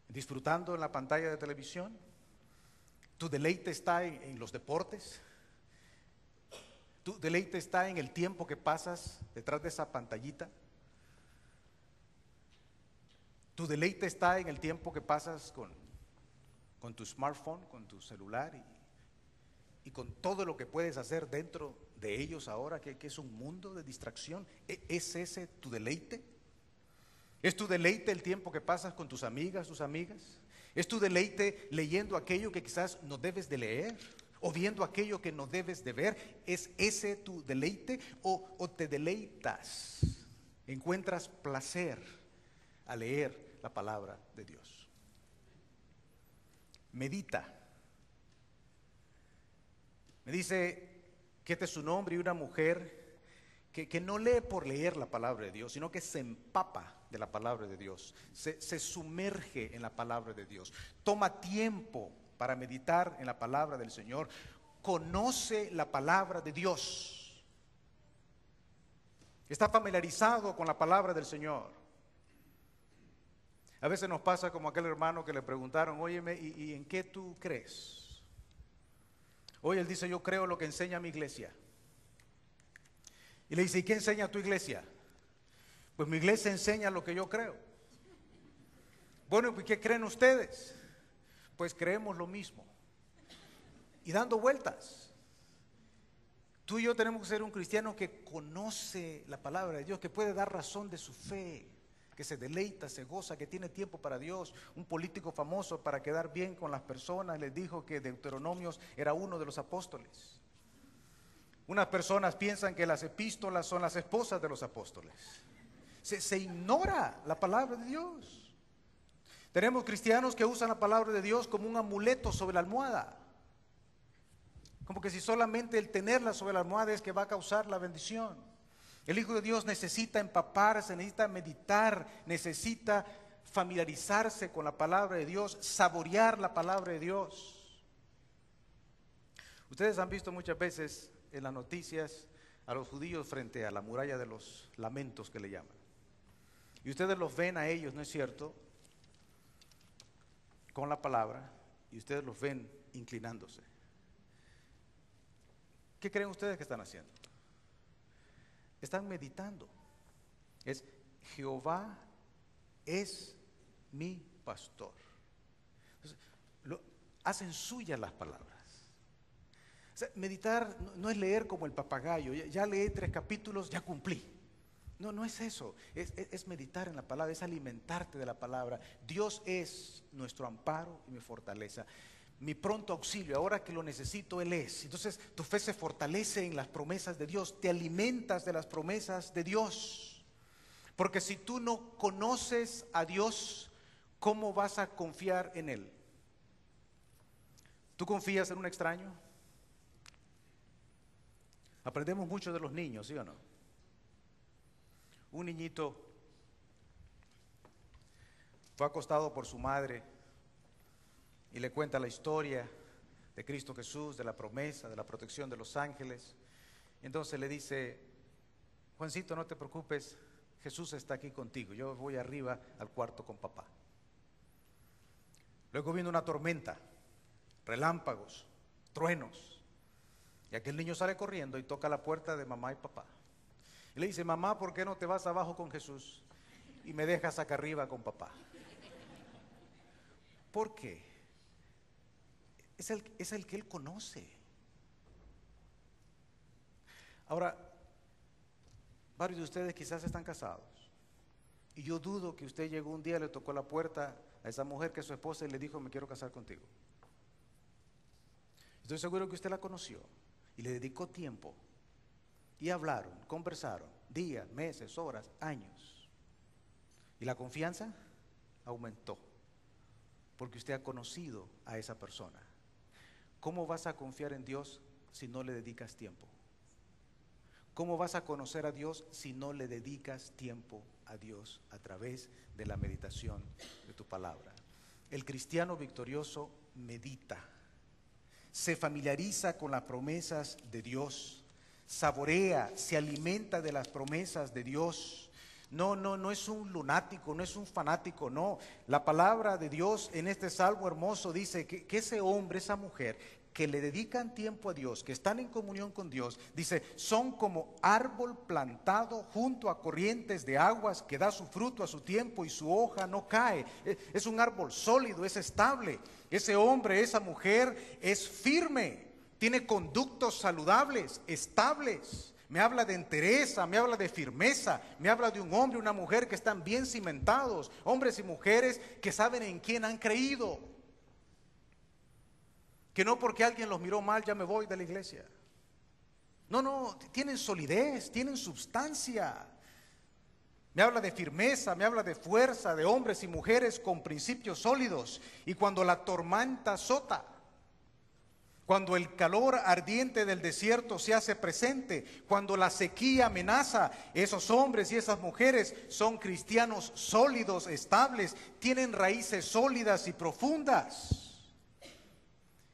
¿Disfrutando en la pantalla de televisión? ¿Tu deleite está en los deportes? ¿Tu deleite está en el tiempo que pasas detrás de esa pantallita? Tu deleite está en el tiempo que pasas con tu smartphone, con tu celular y con todo lo que puedes hacer dentro de ellos ahora, que es un mundo de distracción. ¿Es ese tu deleite? ¿Es tu deleite el tiempo que pasas con tus amigas, tus amigas? ¿Es tu deleite leyendo aquello que quizás no debes de leer? ¿O viendo aquello que no debes de ver? ¿Es ese tu deleite? ¿O te deleitas? ¿Encuentras placer a leer la palabra de Dios? Medita. Me dice que este es un hombre y una mujer que no lee por leer la palabra de Dios, sino que se empapa de la palabra de Dios, se sumerge en la palabra de Dios, toma tiempo para meditar en la palabra del Señor, conoce la palabra de Dios, está familiarizado con la palabra del Señor. A veces nos pasa como aquel hermano que le preguntaron, óyeme, ¿y en qué tú crees? Hoy él dice, yo creo lo que enseña mi iglesia. Y le dice, ¿y qué enseña tu iglesia? Pues mi iglesia enseña lo que yo creo. Bueno, ¿y qué creen ustedes? Pues creemos lo mismo. Y dando vueltas. Tú y yo tenemos que ser un cristiano que conoce la palabra de Dios, que puede dar razón de su fe que se deleita, se goza, que tiene tiempo para Dios. Un político famoso, para quedar bien con las personas, les dijo que Deuteronomios era uno de los apóstoles. Unas personas piensan que las epístolas son las esposas de los apóstoles. Se ignora la palabra de Dios. Tenemos cristianos que usan la palabra de Dios como un amuleto sobre la almohada. Como que si solamente el tenerla sobre la almohada es que va a causar la bendición. El Hijo de Dios necesita empaparse, necesita meditar, necesita familiarizarse con la palabra de Dios, saborear la palabra de Dios. Ustedes han visto muchas veces en las noticias a los judíos frente a la muralla de los lamentos, que le llaman. Y ustedes los ven a ellos, ¿no es cierto?, con la palabra, y ustedes los ven inclinándose. ¿Qué creen ustedes que están haciendo? Están meditando. Es Jehová es mi pastor. Entonces, hacen suyas las palabras. O sea, meditar no es leer como el papagayo. Ya leí 3 capítulos, ya cumplí. No es eso. Es meditar en la palabra, es alimentarte de la palabra. Dios es nuestro amparo y mi fortaleza, mi pronto auxilio. Ahora que lo necesito, Él es. Entonces tu fe se fortalece en las promesas de Dios. Te alimentas de las promesas de Dios. Porque si tú no conoces a Dios, ¿cómo vas a confiar en Él? ¿Tú confías en un extraño? Aprendemos mucho de los niños, ¿sí o no? Un niñito fue acostado por su madre y le cuenta la historia de Cristo Jesús, de la promesa, de la protección de los ángeles. Entonces le dice: Juancito, no te preocupes, Jesús está aquí contigo, yo voy arriba al cuarto con papá. Luego viene una tormenta, relámpagos, truenos, y aquel niño sale corriendo y toca la puerta de mamá y papá. Y le dice: mamá, ¿por qué no te vas abajo con Jesús y me dejas acá arriba con papá? ¿Por qué? Es el que él conoce. Ahora, varios de ustedes quizás están casados, y yo dudo que usted llegó un día, le tocó la puerta a esa mujer que es su esposa y le dijo: me quiero casar contigo. Estoy seguro que usted la conoció y le dedicó tiempo. Y hablaron, conversaron, días, meses, horas, años. Y la confianza aumentó, porque usted ha conocido a esa persona. ¿Cómo vas a confiar en Dios si no le dedicas tiempo? ¿Cómo vas a conocer a Dios si no le dedicas tiempo a Dios a través de la meditación de tu palabra? El cristiano victorioso medita, se familiariza con las promesas de Dios, saborea, se alimenta de las promesas de Dios. No es un lunático, no es un fanático, no. La palabra de Dios en este salmo hermoso dice que ese hombre, esa mujer que le dedican tiempo a Dios, que están en comunión con Dios, dice, son como árbol plantado junto a corrientes de aguas, que da su fruto a su tiempo y su hoja no cae. Es un árbol sólido, es estable. Ese hombre, esa mujer es firme, tiene conductos saludables, estables. Me habla de entereza, me habla de firmeza, me habla de un hombre y una mujer que están bien cimentados, hombres y mujeres que saben en quién han creído. Que no porque alguien los miró mal ya me voy de la iglesia. No, tienen solidez, tienen substancia. Me habla de firmeza, me habla de fuerza, de hombres y mujeres con principios sólidos. Y cuando la tormenta azota, cuando el calor ardiente del desierto se hace presente, cuando la sequía amenaza, esos hombres y esas mujeres son cristianos sólidos, estables, tienen raíces sólidas y profundas.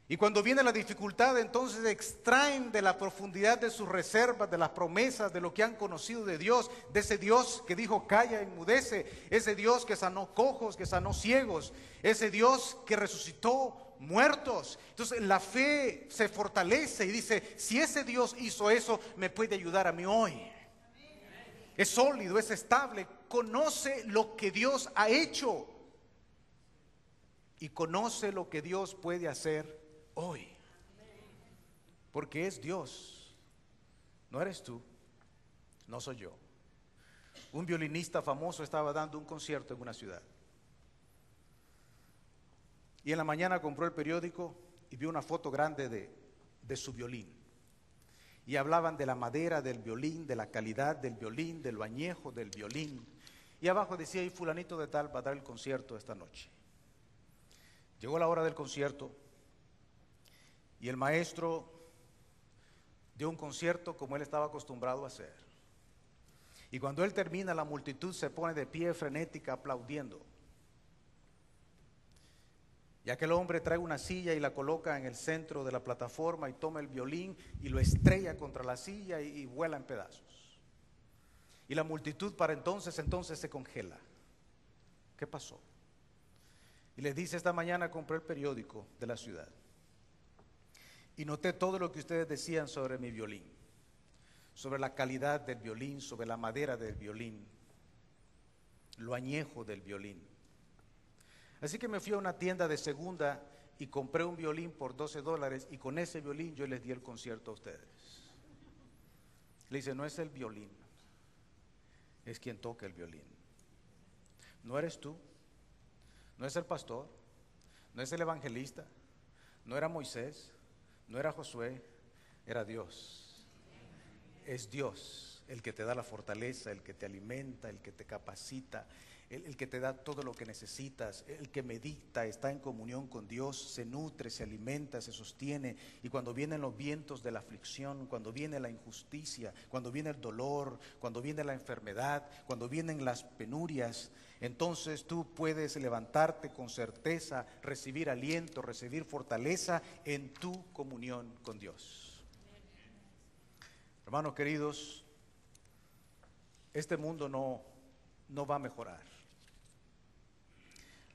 Y cuando viene la dificultad, entonces extraen de la profundidad de sus reservas, de las promesas, de lo que han conocido de Dios, de ese Dios que dijo calla, enmudece, ese Dios que sanó cojos, que sanó ciegos, ese Dios que resucitó muertos. Entonces la fe se fortalece y dice, si ese Dios hizo eso, me puede ayudar a mí hoy. Es sólido, es estable, conoce lo que Dios ha hecho y conoce lo que Dios puede hacer hoy, porque es Dios, no eres tú, no soy yo. un violinista famoso estaba dando un concierto en una ciudad. Y en la mañana compró el periódico y vio una foto grande de su violín. Y hablaban de la madera del violín, de la calidad del violín, de lo añejo del violín. Y abajo decía, y fulanito de tal va a dar el concierto esta noche. Llegó la hora del concierto y el maestro dio un concierto como él estaba acostumbrado a hacer. Y cuando él termina, la multitud se pone de pie frenética aplaudiendo. Y aquel hombre trae una silla y la coloca en el centro de la plataforma y toma el violín y lo estrella contra la silla y vuela en pedazos. Y la multitud para entonces se congela. ¿Qué pasó? Y les dice, esta mañana compré el periódico de la ciudad y noté todo lo que ustedes decían sobre mi violín, sobre la calidad del violín, sobre la madera del violín, lo añejo del violín. Así que me fui a una tienda de segunda y compré un violín por $12 y con ese violín yo les di el concierto a ustedes. Le dice, no es el violín, es quien toca el violín. No eres tú, no es el pastor, no es el evangelista, no era Moisés, no era Josué, era Dios. Es Dios el que te da la fortaleza, el que te alimenta, el que te capacita, el que te da todo lo que necesitas, el que medita, está en comunión con Dios, se nutre, se alimenta, se sostiene. Y cuando vienen los vientos de la aflicción, cuando viene la injusticia, cuando viene el dolor, cuando viene la enfermedad, cuando vienen las penurias, entonces tú puedes levantarte con certeza, recibir aliento, recibir fortaleza en tu comunión con Dios. Hermanos queridos, este mundo no va a mejorar.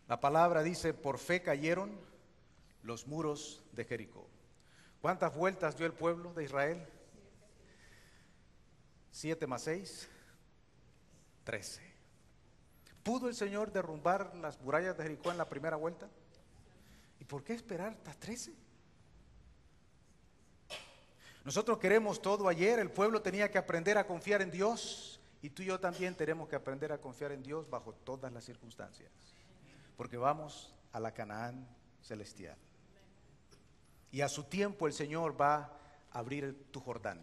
La palabra dice, por fe cayeron los muros de Jericó. ¿Cuántas vueltas dio el pueblo de Israel? 7 más 6, 13. ¿Pudo el Señor derrumbar las murallas de Jericó en la primera vuelta? ¿Y por qué esperar hasta 13? Nosotros queremos todo ayer. El pueblo tenía que aprender a confiar en Dios, y tú y yo también tenemos que aprender a confiar en Dios bajo todas las circunstancias, porque vamos a la Canaán celestial. Y a su tiempo el Señor va a abrir tu Jordán.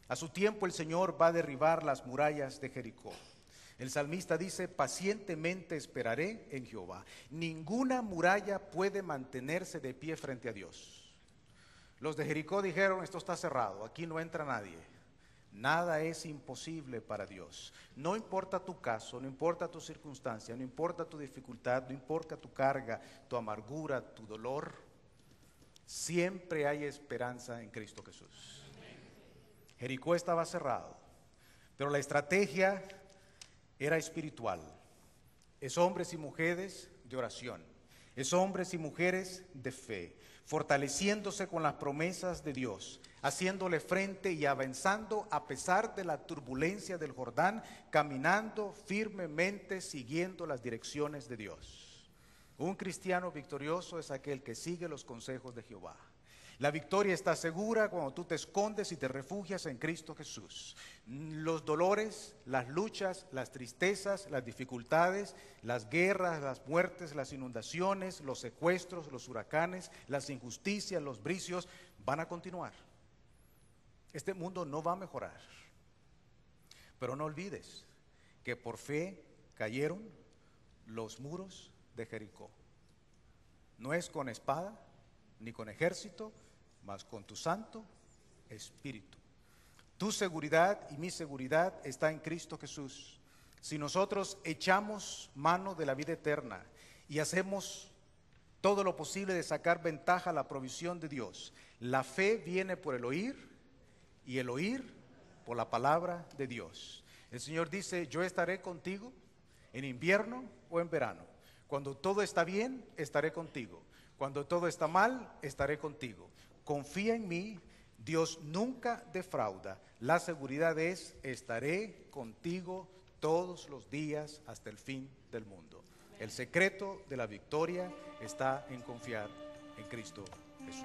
A su tiempo el Señor va a derribar las murallas de Jericó. El salmista dice, pacientemente esperaré en Jehová. Ninguna muralla puede mantenerse de pie frente a Dios. Los de Jericó dijeron, esto está cerrado, aquí no entra nadie. Nada es imposible para Dios. No importa tu caso, no importa tu circunstancia, no importa tu dificultad, no importa tu carga, tu amargura, tu dolor, siempre hay esperanza en Cristo Jesús. Jericó estaba cerrado, pero la estrategia era espiritual. Es hombres y mujeres de oración, es hombres y mujeres de fe, fortaleciéndose con las promesas de Dios, haciéndole frente y avanzando a pesar de la turbulencia del Jordán, caminando firmemente siguiendo las direcciones de Dios. Un cristiano victorioso es aquel que sigue los consejos de Jehová. La victoria está segura cuando tú te escondes y te refugias en Cristo Jesús. Los dolores, las luchas, las tristezas, las dificultades, las guerras, las muertes, las inundaciones, los secuestros, los huracanes, las injusticias, los vicios van a continuar. Este mundo no va a mejorar. Pero no olvides que por fe cayeron los muros de Jericó. No es con espada ni con ejército, mas con tu Santo Espíritu. Tu seguridad y mi seguridad está en Cristo Jesús. Si nosotros echamos mano de la vida eterna y hacemos todo lo posible de sacar ventaja a la provisión de Dios, la fe viene por el oír y el oír por la palabra de Dios. El Señor dice, yo estaré contigo en invierno o en verano. Cuando todo está bien, estaré contigo. Cuando todo está mal, estaré contigo. Confía en mí, Dios nunca defrauda. La seguridad es, estaré contigo todos los días hasta el fin del mundo. El secreto de la victoria está en confiar en Cristo Jesús.